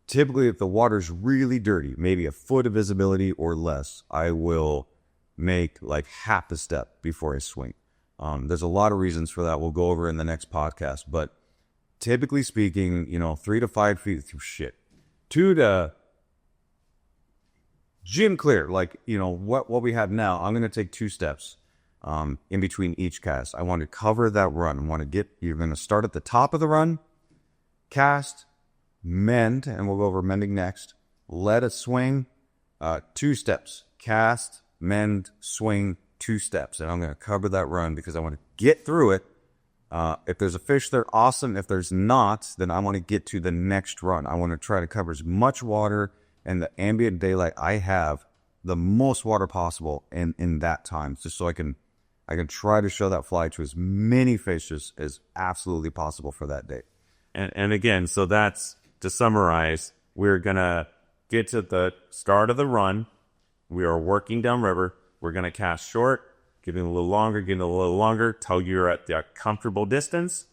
typically, if the water's really dirty, maybe a foot of visibility or less, I will make like half a step before I swing. There's a lot of reasons for that. We'll go over in the next podcast. But typically speaking, 3 to 5 feet, shit, 2 to gym clear. Like, what we have now, I'm going to take 2 steps in between each cast. I want to cover that run. You're going to start at the top of the run, cast, mend, and we'll go over mending next. Let it swing, 2 steps, cast, mend, swing, 2 steps. And I'm going to cover that run because I want to get through it. If there's a fish there, awesome. If there's not, then I want to get to the next run. I want to try to cover as much water and the ambient daylight I have, the most water possible in that time, just so I can try to show that fly to as many fish as absolutely possible for that day. And again, so that's, to summarize, we're going to get to the start of the run. We are working downriver. We're going to cast short, getting a little longer, till you're at the comfortable distance.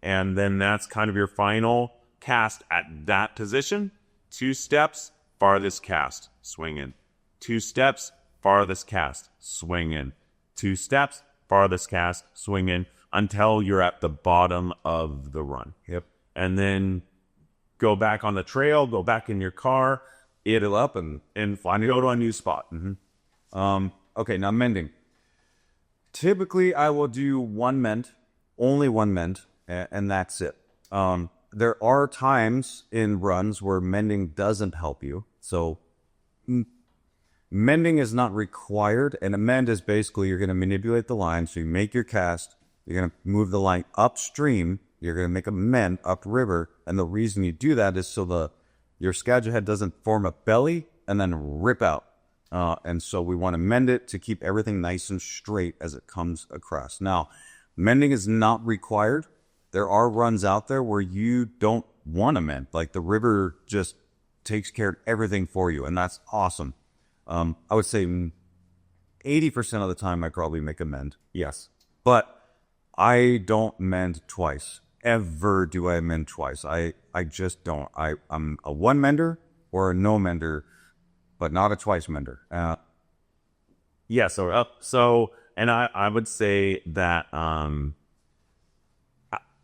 And then that's kind of your final cast at that position. 2 steps, farthest cast, swing in. 2 steps, farthest cast, swing in. 2 steps, farthest cast, swing in, until you're at the bottom of the run. Yep. And then go back on the trail, go back in your car, Idle up and go to a new spot. Okay, now mending. Typically, I will do only one mend, and that's it. There are times in runs where mending doesn't help you. So mending is not required, and a mend is basically you're going to manipulate the line. So you make your cast, you're going to move the line upstream, you're going to make a mend upriver, and the reason you do that is so your Skadge head doesn't form a belly and then rip out. And so we want to mend it to keep everything nice and straight as it comes across. Now, mending is not required. There are runs out there where you don't want to mend. Like the river just takes care of everything for you, and that's awesome. I would say 80% of the time I probably make a mend. Yes. But I don't mend twice. Ever do I mend twice. I just don't. I'm a one mender or a no mender, but not a twice mender. So And I would say that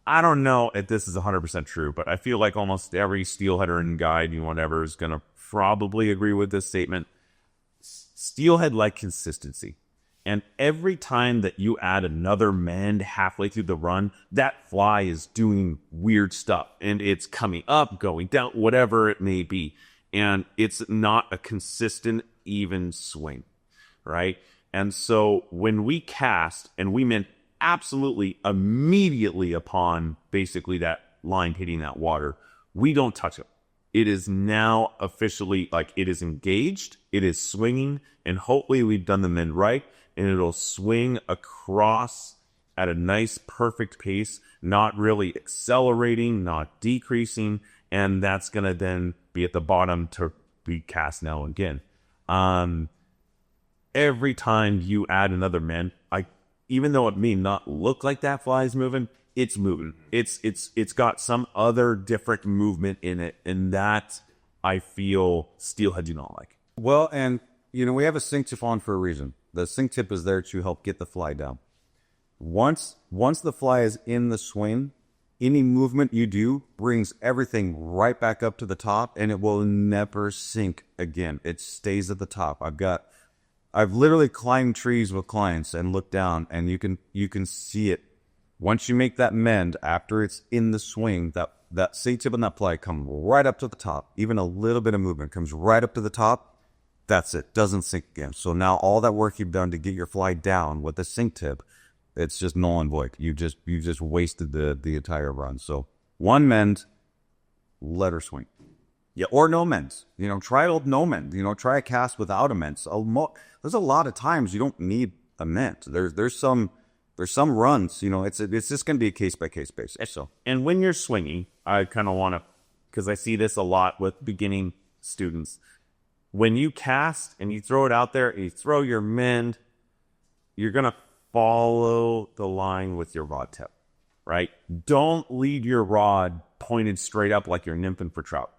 I don't know if this is 100% true, but I feel like almost every steelheader and guide and whatever is going to probably agree with this statement. Steelhead like consistency. And every time that you add another mend halfway through the run, that fly is doing weird stuff. And it's coming up, going down, whatever it may be. And it's not a consistent, even swing, right? And so when we cast and we mend absolutely immediately upon basically that line hitting that water, we don't touch it. It is now officially like it is engaged, it is swinging, and hopefully we've done the mend right, and it'll swing across at a nice, perfect pace, not really accelerating, not decreasing, and that's going to then be at the bottom to be cast now again. Every time you add another mend, even though it may not look like that fly is moving, it's moving. It's got some other different movement in it, and that I feel steelhead do not like. Well, and we have a sink tip on for a reason. The sink tip is there to help get the fly down. Once the fly is in the swing, any movement you do brings everything right back up to the top, and it will never sink again. It stays at the top. I've literally climbed trees with clients and looked down, and you can see it. Once you make that mend after it's in the swing, that sink tip and that fly come right up to the top. Even a little bit of movement comes right up to the top. That's it. Doesn't sink again. So now all that work you've done to get your fly down with the sink tip, it's just null and void. You just wasted the entire run. So one mend, let her swing. Yeah, or no mends. Try no mend. Try a cast without a mend. So there's a lot of times you don't need a mend. There's some runs. It's just going to be a case by case basis. So, and when you're swinging, I kind of want to, because I see this a lot with beginning students. When you cast and you throw it out there, and you throw your mend, you're going to follow the line with your rod tip, right? Don't lead your rod pointed straight up like you're nymphing for trout.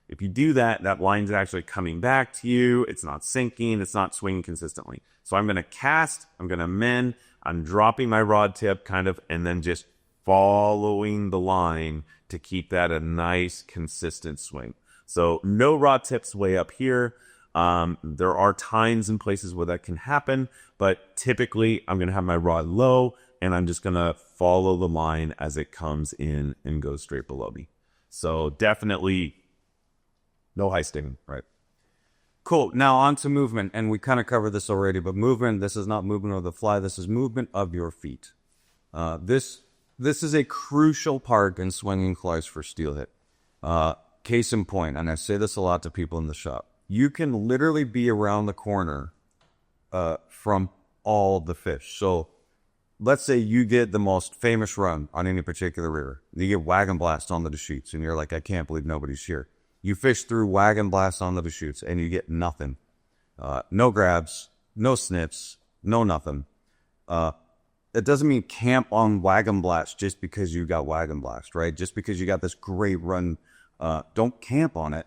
If you do that, that line's actually coming back to you. It's not sinking. It's not swinging consistently. So I'm going to cast. I'm going to mend. I'm dropping my rod tip kind of, and then just following the line to keep that a nice, consistent swing. So no rod tips way up here. There are times and places where that can happen, but typically I'm going to have my rod low, and I'm just going to follow the line as it comes in and goes straight below me. So definitely no high stinging, right? Cool. Now on to movement, and we kind of covered this already, but movement, this is not movement of the fly, this is movement of your feet. This is a crucial part in swinging flies for steelhead. Case in point, and I say this a lot to people in the shop, you can literally be around the corner from all the fish. So let's say you get the most famous run on any particular river. You get wagon blast on the Deschutes, and you're like, I can't believe nobody's here. You fish through wagon blast on the Deschutes, and you get nothing. No grabs, no snips, no nothing. It doesn't mean camp on wagon blast just because you got wagon blast, right? Just because you got this great run, don't camp on it.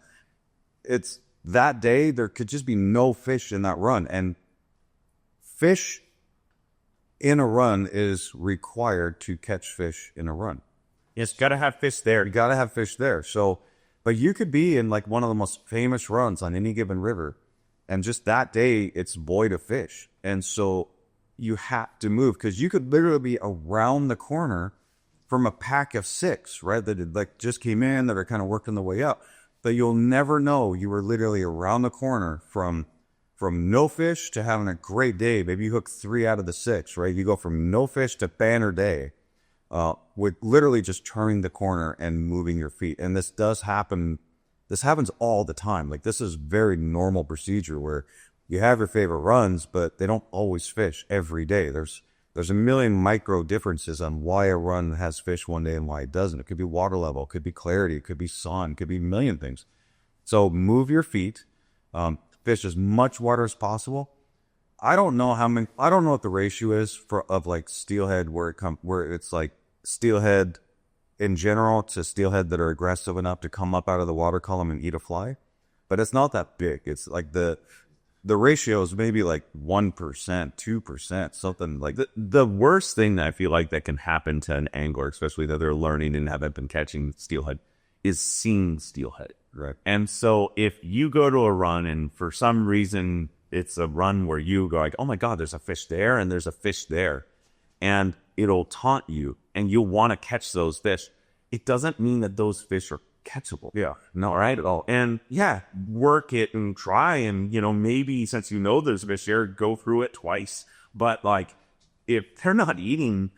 It's that day, there could just be no fish in that run. And fish in a run is required to catch fish in a run. Yes, got to have fish there. You got to have fish there. So, but you could be in like one of the most famous runs on any given river, and just that day, it's void of fish. And so you have to move, because you could literally be around the corner from a pack of 6, right? That like just came in, that are kind of working their way up. But you'll never know you were literally around the corner from no fish to having a great day. Maybe you hook 3 out of the 6, right? You go from no fish to banner day with literally just turning the corner and moving your feet. And this does happen. This happens all the time. Like, this is very normal procedure where you have your favorite runs, but they don't always fish every day. There's a million micro differences on why a run has fish one day and why it doesn't. It could be water level, it could be clarity, it could be sun, it could be a million things. So move your feet, fish as much water as possible. I don't know what the ratio is of like steelhead where it's like steelhead in general to steelhead that are aggressive enough to come up out of the water column and eat a fly, but it's not that big. It's like the ratio is maybe like 1%, 2%, something like that. The worst thing that I feel like that can happen to an angler, especially that they're learning and haven't been catching steelhead, is seeing steelhead. Right. And so if you go to a run and for some reason it's a run where you go like, oh my God, there's a fish there and there's a fish there, and it'll taunt you and you'll want to catch those fish. It doesn't mean that those fish are catchable. Yeah. No, right at all. And yeah, work it and try and, maybe since there's a fish there, go through it twice. But like, if they're not eating,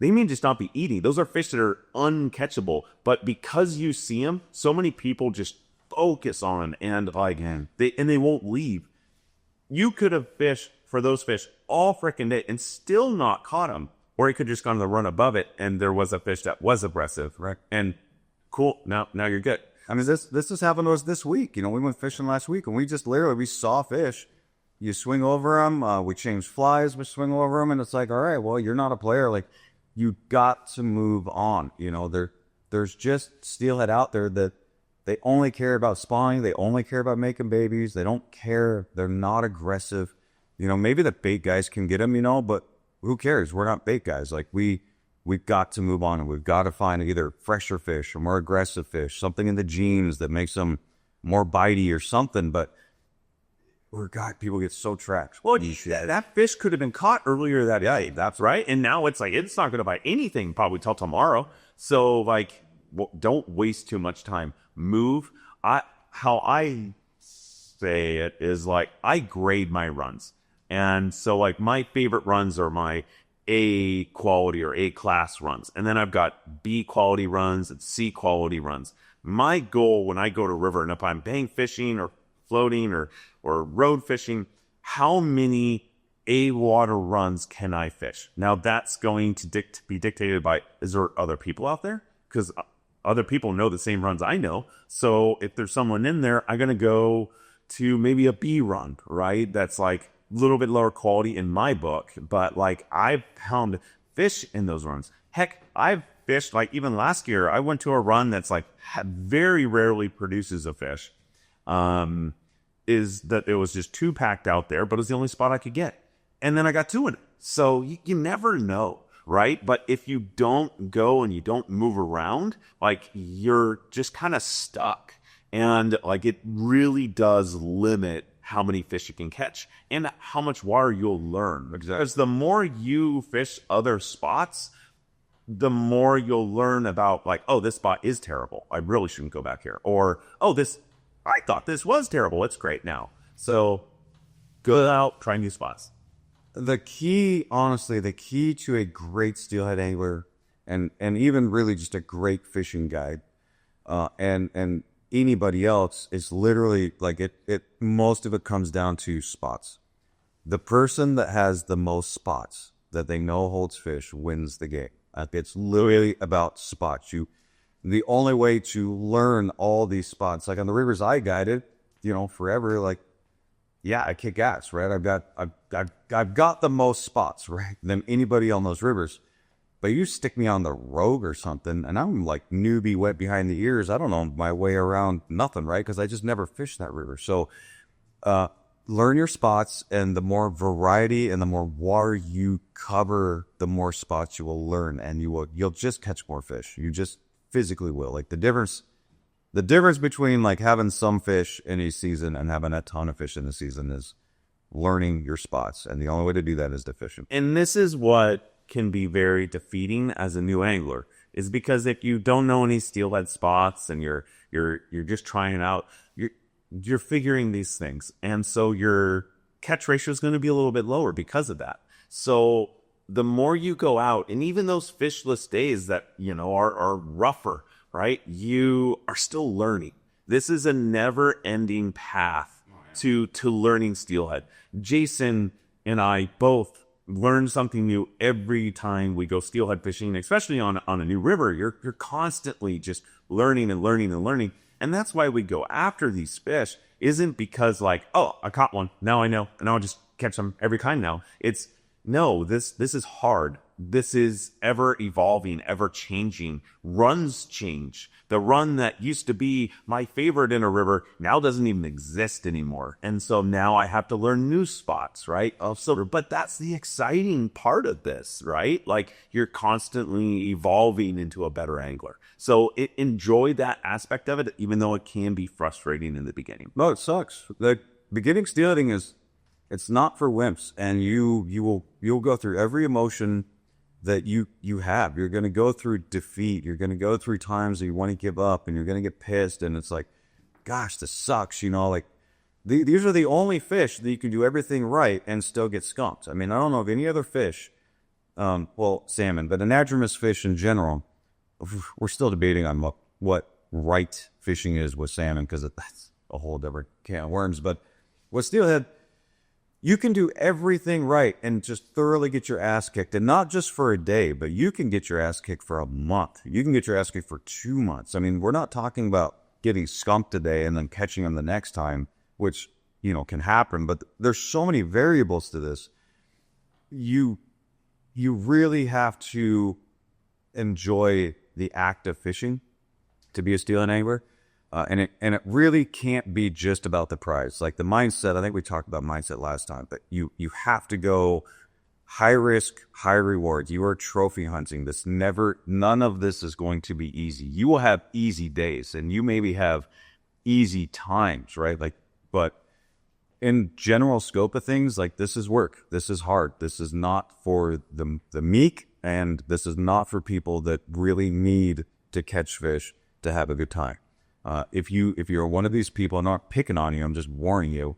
they may just not be eating. Those are fish that are uncatchable. But because you see them, so many people just focus on them and like, they won't leave. You could have fished for those fish all freaking day and still not caught them. Or you could just gone to the run above it and there was a fish that was aggressive. Right. And cool. Now you're good. I mean, this just happened to us this week. We went fishing last week, and we just literally we saw fish. You swing over them. We change flies. We swing over them, and it's like, all right, well, you're not a player. Like, you got to move on. There's just steelhead out there that they only care about spawning. They only care about making babies. They don't care. They're not aggressive. Maybe the bait guys can get them. But who cares? We're not bait guys. Like We've got to move on, and we've got to find either fresher fish or more aggressive fish, something in the genes that makes them more bitey or something. But people get so trapped. Well, that fish could have been caught earlier that day. That's right. And now it's like, it's not going to bite anything probably till tomorrow. So like, don't waste too much time. Move. How I say it is like, I grade my runs. And so like my favorite runs are my A quality or A class runs. And then I've got B quality runs and C quality runs. My goal when I go to river and if I'm bang fishing or floating or road fishing, how many A water runs can I fish? Now that's going to be dictated by, is there other people out there? Because other people know the same runs I know. So if there's someone in there, I'm going to go to maybe a B run, right? That's like little bit lower quality in my book, but like I've found fish in those runs. Heck, I've fished like even last year, I went to a run that's like very rarely produces a fish. Is that it was just too packed out there, but it was the only spot I could get. And then I got two in it. So you never know, right? But if you don't go and you don't move around, like you're just kind of stuck. And like it really does limit how many fish you can catch and how much water you'll learn. Exactly. Because the more you fish other spots, the more you'll learn about like, oh, this spot is terrible. I really shouldn't go back here. Or, oh, I thought this was terrible. It's great now. So go out, try new spots. The key to a great steelhead angler and even really just a great fishing guide, and anybody else is literally like it most of it comes down to spots. The person that has the most spots that they know holds fish wins the game. It's literally about spots. The only way to learn all these spots, like on the rivers I guided, forever, like, yeah, I kick ass, right? I've got the most spots, right, than anybody on those rivers. But you stick me on the Rogue or something, and I'm like newbie wet behind the ears. I don't know my way around nothing, right? Because I just never fished that river. So learn your spots, and the more variety and the more water you cover, the more spots you will learn, and you'll just catch more fish. You just physically will. Like the difference between like having some fish in a season and having a ton of fish in a season is learning your spots, and the only way to do that is to fish them. And this is what can be very defeating as a new angler, is because if you don't know any steelhead spots and you're just trying it out, you're figuring these things, and so your catch ratio is going to be a little bit lower because of that. So the more you go out, and even those fishless days that are rougher, right? You are still learning. This is a never-ending path to learning steelhead. Jason and I both learn something new every time we go steelhead fishing, especially on a new river. You're constantly just learning and learning and learning. And that's why we go after these fish, isn't because like, oh, I caught one. Now I know. And I'll just catch them every kind now. It's no, this is hard. This is ever evolving, ever changing. Runs change. The run that used to be my favorite in a river now doesn't even exist anymore. And so now I have to learn new spots, right? But that's the exciting part of this, right? Like you're constantly evolving into a better angler. So enjoy that aspect of it, even though it can be frustrating in the beginning. No, it sucks. The beginning steelheading it's not for wimps, and you'll go through every emotion that you have. You're going to go through defeat. You're going to go through times that you want to give up, and you're going to get pissed, and it's like, gosh, this sucks, like these are the only fish that you can do everything right and still get skunked. I mean, I don't know of any other fish, well, salmon, but anadromous fish in general, we're still debating on what right fishing is with salmon, because that's a whole different can of worms. But with steelhead, you can do everything right and just thoroughly get your ass kicked. And not just for a day, but you can get your ass kicked for a month. You can get your ass kicked for 2 months. I mean, we're not talking about getting skunked today and then catching them the next time, which, can happen. But there's so many variables to this. You really have to enjoy the act of fishing to be a steelhead angler. And it really can't be just about the prize. Like the mindset, I think we talked about mindset last time, but you have to go high risk, high reward. You are trophy hunting. None of this is going to be easy. You will have easy days, and you maybe have easy times, right? But in general scope of things, like this is work. This is hard. This is not for the meek, and this is not for people that really need to catch fish to have a good time. If you're one of these people, I'm not picking on you, I'm just warning you.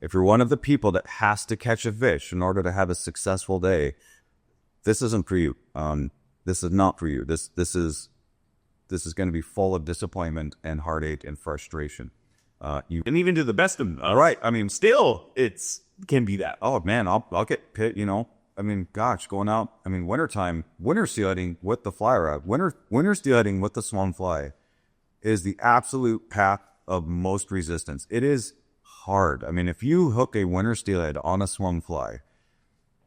If you're one of the people that has to catch a fish in order to have a successful day, this isn't for you. This is not for you. This is going to be full of disappointment and heartache and frustration. And even to the best of us, right? I mean, still can be that. Oh man, I'll get pit. I mean, gosh, going out. I mean, winter steelheading with the fly rod, winter steelheading with the swan fly is the absolute path of most resistance. It is hard. I mean, if you hook a winter steelhead on a swung fly,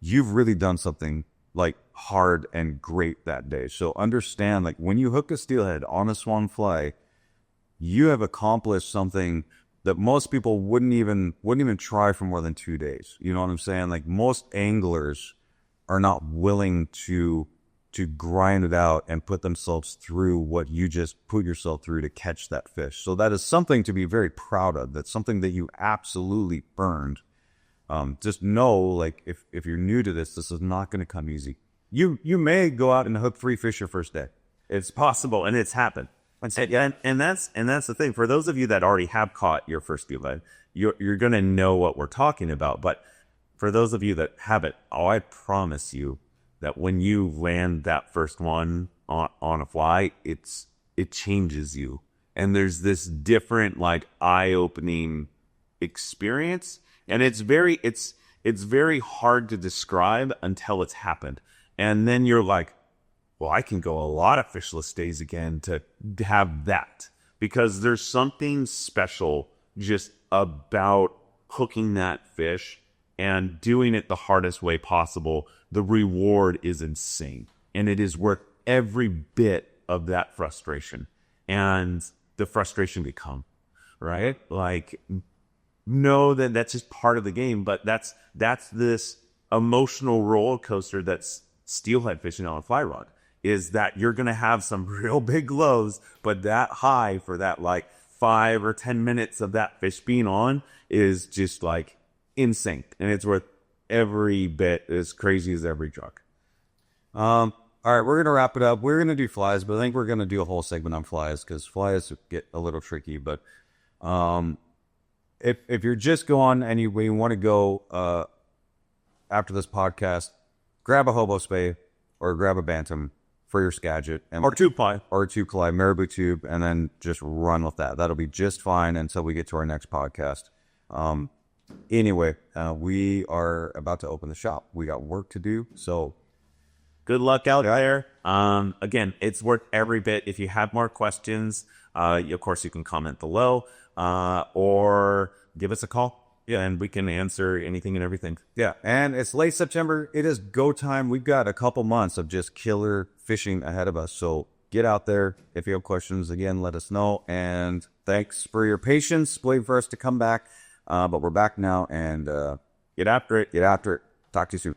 you've really done something like hard and great that day. So understand, like when you hook a steelhead on a swung fly, you have accomplished something that most people wouldn't even try for more than 2 days. You know what I'm saying? Like most anglers are not willing to grind it out and put themselves through what you just put yourself through to catch that fish. So that is something to be very proud of. That's something that you absolutely burned. Just know, like, if you're new to this is not going to come easy. You may go out and hook 3 fish your first day. It's possible, and it's happened. And that's the thing. For those of you that already have caught your first steelhead, you're going to know what we're talking about. But for those of you that haven't, I promise you that when you land that first one on a fly, it changes you. And there's this different, like, eye-opening experience. And it's very hard to describe until it's happened. And then you're like, well, I can go a lot of fishless days again to have that. Because there's something special just about hooking that fish and doing it the hardest way possible. The reward is insane. And it is worth every bit of that frustration. And the frustration can come, right? Like, know that that's just part of the game, but that's this emotional roller coaster that's steelhead fishing on a fly rod, is that you're going to have some real big lows, but that high for that like 5 or 10 minutes of that fish being on is just like insane. And it's worth every bit, as crazy as every truck. All right, we're going to wrap it up. We're going to do flies, but I think we're going to do a whole segment on flies because flies get a little tricky. But if you're just going and you want to go after this podcast, grab a hobo spey or grab a bantam for your Skagit. Or 2-ply. Or a 2-ply marabou tube, and then just run with that. That'll be just fine until we get to our next podcast. Anyway, we are about to open the shop. We got work to do, so good luck out there. Again, it's worth every bit. If you have more questions, of course, you can comment below or give us a call. Yeah, and we can answer anything and everything. Yeah, and it's late September. It is go time. We've got a couple months of just killer fishing ahead of us. So get out there. If you have questions, again, let us know. And thanks for your patience. Wait for us to come back. But we're back now, and Get after it. get after it. Talk to you soon.